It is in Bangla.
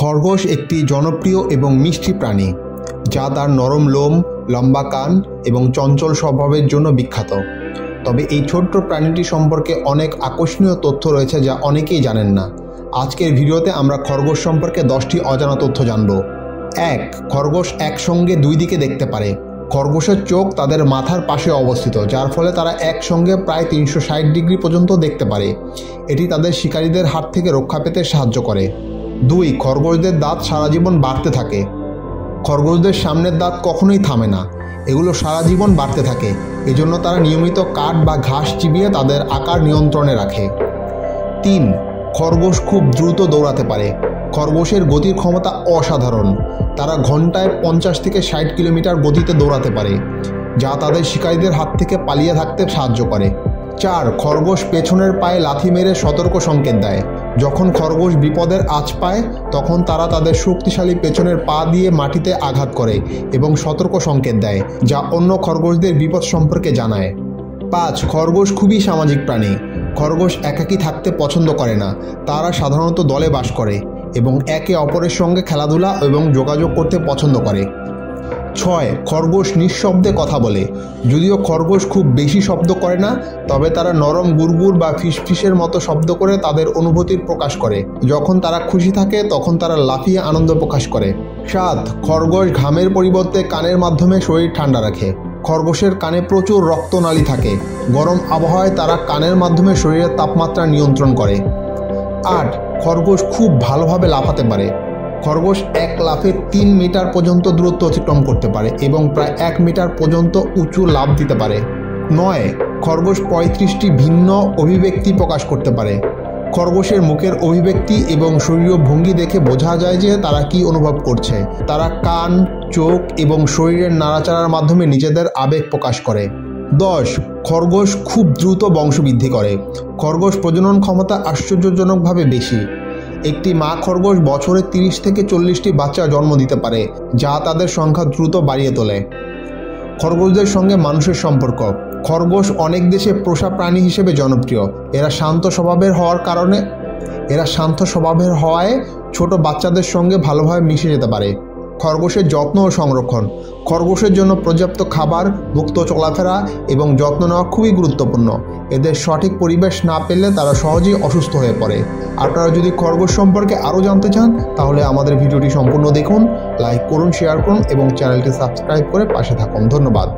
খরগোশ একটি জনপ্রিয় এবং মিষ্টি প্রাণী যা তার নরম লোম, লম্বা কান এবং চঞ্চল স্বভাবের জন্য বিখ্যাত। তবে এই ছোট্ট প্রাণীটি সম্পর্কে অনেক আকর্ষণীয় তথ্য রয়েছে যা অনেকেই জানেন না। আজকের ভিডিওতে আমরা খরগোশ সম্পর্কে 10টি অজানা তথ্য জানব। 1. খরগোশ একসঙ্গে দুই দিকে দেখতে পারে। খরগোশের চোখ তাদের মাথার পাশে অবস্থিত, যার ফলে তারা একসঙ্গে প্রায় 360 ডিগ্রি পর্যন্ত দেখতে পারে। এটি তাদের শিকারীদের হাত থেকে রক্ষা পেতে সাহায্য করে। 2. খরগোশদের দাঁত সারা জীবন বাড়তে থাকে। খরগোশদের সামনের দাঁত কখনোই থামে না, এগুলো সারা জীবন বাড়তে থাকে। এজন্য তারা নিয়মিত কাঠ বা ঘাস চিবিয়ে তাদের আকার নিয়ন্ত্রণে রাখে। 3. খরগোশ খুব দ্রুত দৌড়াতে পারে। খরগোশের গতির ক্ষমতা অসাধারণ। তারা ঘন্টায় 50 থেকে 60 কিলোমিটার গতিতে দৌড়াতে পারে, যা তাদের শিকারীদের হাত থেকে পালিয়ে থাকতে সাহায্য করে। 4. খরগোশ পেছনের পায়ে লাথি মেরে সতর্ক সংকেত দেয়। যখন খরগোশ বিপদের আঁচ পায় তখন তারা তাদের শক্তিশালী পেছনের পা দিয়ে মাটিতে আঘাত করে এবং সতর্ক সংকেত দেয়, যা অন্য খরগোশদের বিপদ সম্পর্কে জানায়। 5. খরগোশ খুবই সামাজিক প্রাণী। খরগোশ একাকী থাকতে পছন্দ করে না। তারা সাধারণত দলে বাস করে এবং একে অপরের সঙ্গে খেলাধুলা এবং যোগাযোগ করতে পছন্দ করে। 6. খরগোশ নিঃশব্দে কথা বলে। যদিও খরগোশ খুব বেশি শব্দ করে না, তবে তারা নরম গুড়গুড় বা ফিসফিসের মতো শব্দ করে তাদের অনুভূতির প্রকাশ করে। যখন তারা খুশি থাকে তখন তারা লাফিয়ে আনন্দ প্রকাশ করে। 7. খরগোশ ঘামের পরিবর্তে কানের মাধ্যমে শরীর ঠান্ডা রাখে। খরগোশের কানে প্রচুর রক্তনালী থাকে। গরম আবহাওয়ায় তারা কানের মাধ্যমে শরীরের তাপমাত্রা নিয়ন্ত্রণ করে। 8. খরগোশ খুব ভালোভাবে লাফাতে পারে। খরগোশ এক লাফে 3 মিটার পর্যন্ত দূরত্ব অতিক্রম করতে পারে এবং প্রায় 1 মিটার পর্যন্ত উঁচু লাফ দিতে পারে। 9. খরগোশ 35টি ভিন্ন অভিব্যক্তি প্রকাশ করতে পারে। খরগোশের মুখের অভিব্যক্তি এবং শরীরীয় ভঙ্গি দেখে বোঝা যায় যে তারা কি অনুভব করছে। তারা কান, চোখ এবং শরীরের নাড়াচাড়ার মাধ্যমে নিজেদের আবেগ প্রকাশ করে। 10. খরগোশ খুব দ্রুত বংশবৃদ্ধি করে। খরগোশ প্রজনন ক্ষমতা আশ্চর্যজনকভাবে বেশি। একটি মা খরগোশ বছরে 30 থেকে 40টি বাচ্চা জন্ম দিতে পারে, যা তাদের সংখ্যা দ্রুত বাড়িয়ে তোলে। খরগোশদের সঙ্গে মানুষের সম্পর্ক। খরগোশ অনেক দেশে পোষা প্রাণী হিসেবে জনপ্রিয়। এরা শান্ত স্বভাবের হওয়ায় ছোট বাচ্চাদের সঙ্গে ভালোভাবে মিশে যেতে পারে। খরগোশের যত্ন ও সংরক্ষণ। খরগোশের জন্য পর্যাপ্ত খাবার, মুক্ত চলাফেরা এবং যত্ন নেওয়া খুবই গুরুত্বপূর্ণ। এদের সঠিক পরিবেশ না পেলে তারা সহজেই অসুস্থ হয়ে পড়ে। আপনারা যদি খরগোশ সম্পর্কে আরও জানতে চান তাহলে আমাদের ভিডিওটি সম্পূর্ণ দেখুন, লাইক করুন, শেয়ার করুন এবং চ্যানেলটি সাবস্ক্রাইব করে পাশে থাকুন। ধন্যবাদ।